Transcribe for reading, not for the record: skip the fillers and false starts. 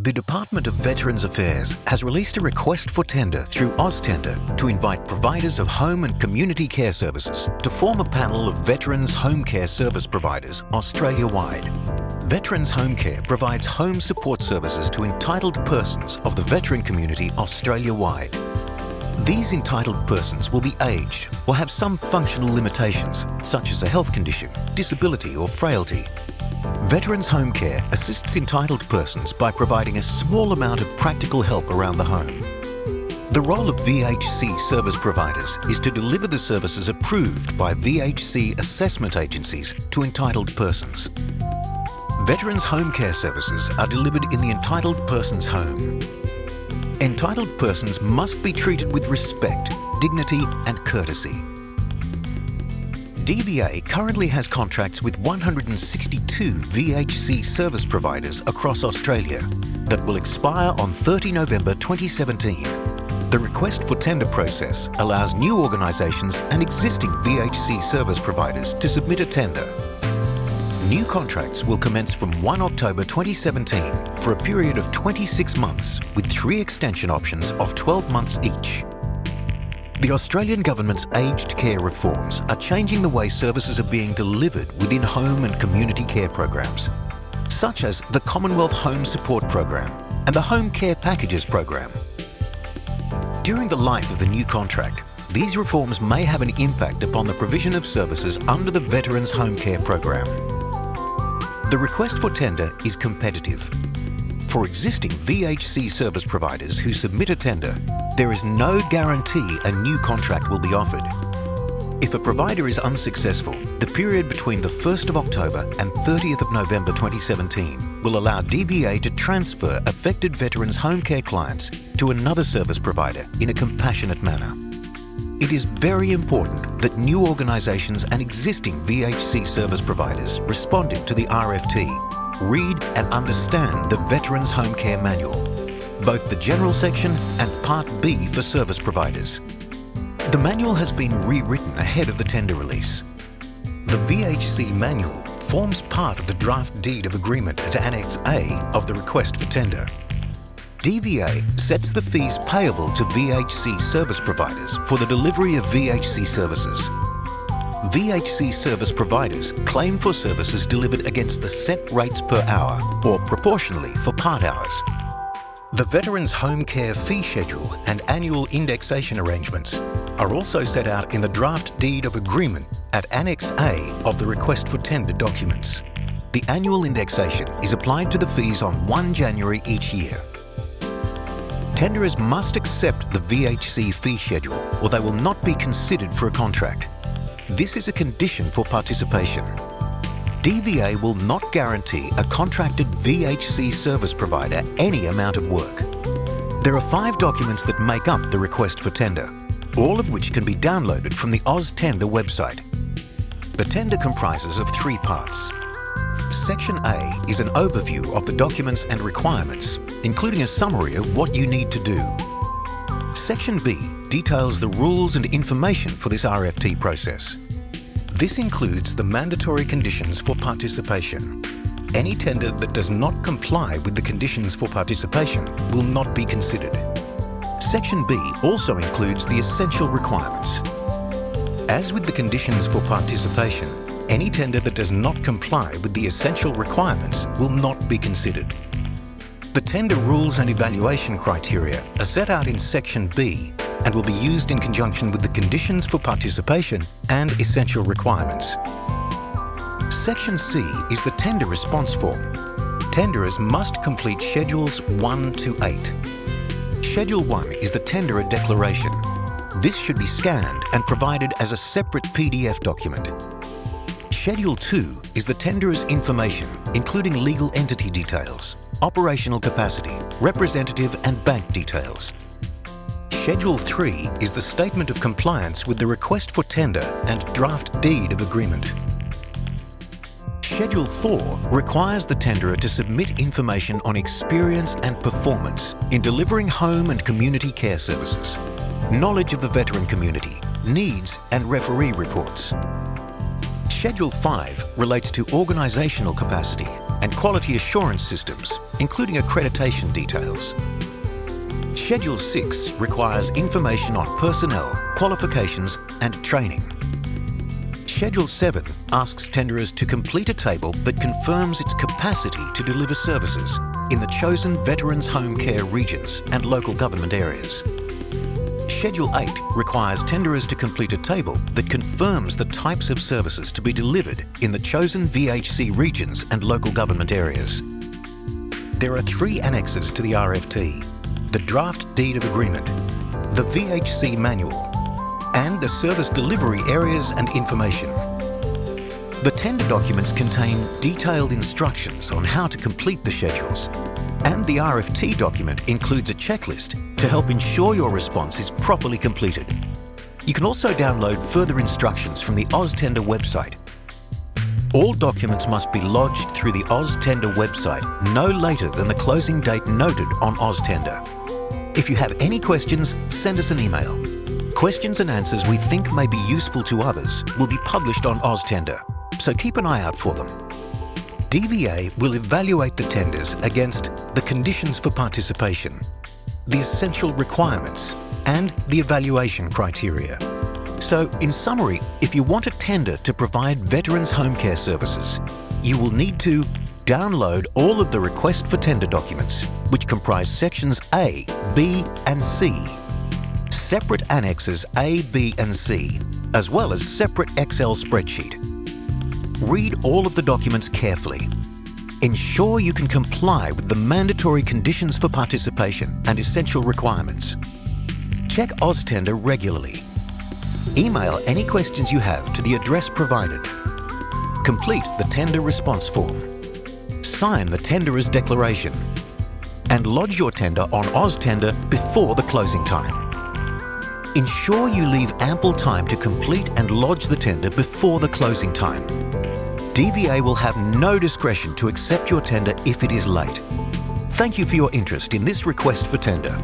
The Department of Veterans Affairs has released a request for tender through AusTender to invite providers of home and community care services to form a panel of Veterans Home Care Service Providers Australia-wide. Veterans Home Care provides home support services to entitled persons of the veteran community Australia-wide. These entitled persons will be aged or have some functional limitations, such as a health condition, disability or frailty. Veterans Home Care assists entitled persons by providing a small amount of practical help around the home. The role of VHC service providers is to deliver the services approved by VHC assessment agencies to entitled persons. Veterans Home Care services are delivered in the entitled person's home. Entitled persons must be treated with respect, dignity and courtesy. DVA currently has contracts with 162 VHC service providers across Australia that will expire on 30 November 2017. The request for tender process allows new organisations and existing VHC service providers to submit a tender. New contracts will commence from 1 October 2017 for a period of 26 months with 3 extension options of 12 months each. The Australian Government's aged care reforms are changing the way services are being delivered within home and community care programs, such as the Commonwealth Home Support Program and the Home Care Packages Program. During the life of the new contract, these reforms may have an impact upon the provision of services under the Veterans Home Care Program. The request for tender is competitive. For existing VHC service providers who submit a tender, there is no guarantee a new contract will be offered. If a provider is unsuccessful, the period between the 1st of October and 30th of November 2017 will allow DVA to transfer affected Veterans Home Care clients to another service provider in a compassionate manner. It is very important that new organisations and existing VHC service providers responding to the RFT read and understand the Veterans Home Care Manual, both the General Section and Part B for service providers. The manual has been rewritten ahead of the tender release. The VHC Manual forms part of the Draft Deed of Agreement at Annex A of the request for tender. DVA sets the fees payable to VHC service providers for the delivery of VHC services. VHC service providers claim for services delivered against the set rates per hour or proportionally for part hours. The Veterans Home Care Fee Schedule and annual indexation arrangements are also set out in the Draft Deed of Agreement at Annex A of the request for tender documents. The annual indexation is applied to the fees on 1 January each year. Tenderers must accept the VHC fee schedule or they will not be considered for a contract. This is a condition for participation. DVA will not guarantee a contracted VHC service provider any amount of work. There are 5 documents that make up the request for tender, all of which can be downloaded from the AusTender website. The tender comprises of 3 parts. Section A is an overview of the documents and requirements, including a summary of what you need to do. Section B details the rules and information for this RFT process. This includes the mandatory conditions for participation. Any tender that does not comply with the conditions for participation will not be considered. Section B also includes the essential requirements. As with the conditions for participation, any tender that does not comply with the essential requirements will not be considered. The tender rules and evaluation criteria are set out in Section B and will be used in conjunction with the conditions for participation and essential requirements. Section C is the tender response form. Tenderers must complete Schedules 1 to 8. Schedule 1 is the tenderer declaration. This should be scanned and provided as a separate PDF document. Schedule 2 is the tenderer's information, including legal entity details, operational capacity, representative and bank details. Schedule 3 is the statement of compliance with the request for tender and draft deed of agreement. Schedule 4 requires the tenderer to submit information on experience and performance in delivering home and community care services, knowledge of the veteran community, needs and referee reports. Schedule 5 relates to organisational capacity and quality assurance systems including accreditation details. Schedule 6 requires information on personnel, qualifications and training. Schedule 7 asks tenderers to complete a table that confirms its capacity to deliver services in the chosen Veterans Home Care regions and local government areas. Schedule 8 requires tenderers to complete a table that confirms the types of services to be delivered in the chosen VHC regions and local government areas. There are 3 annexes to the RFT: the Draft Deed of Agreement, the VHC Manual, and the Service Delivery Areas and Information. The tender documents contain detailed instructions on how to complete the schedules, and the RFT document includes a checklist to help ensure your response is properly completed. You can also download further instructions from the AusTender website. All documents must be lodged through the AusTender website no later than the closing date noted on AusTender. If you have any questions, send us an email. Questions and answers we think may be useful to others will be published on AusTender, so keep an eye out for them. DVA will evaluate the tenders against the conditions for participation, the essential requirements, and the evaluation criteria. So, in summary, if you want a tender to provide veterans home care services, you will need to download all of the request for tender documents, which comprise sections A, B, and C, separate annexes A, B, and C, as well as separate Excel spreadsheet. Read all of the documents carefully. Ensure you can comply with the mandatory conditions for participation and essential requirements. Check AusTender regularly. Email any questions you have to the address provided. Complete the tender response form. Sign the tenderer's declaration. And lodge your tender on AusTender before the closing time. Ensure you leave ample time to complete and lodge the tender before the closing time. DVA will have no discretion to accept your tender if it is late. Thank you for your interest in this request for tender.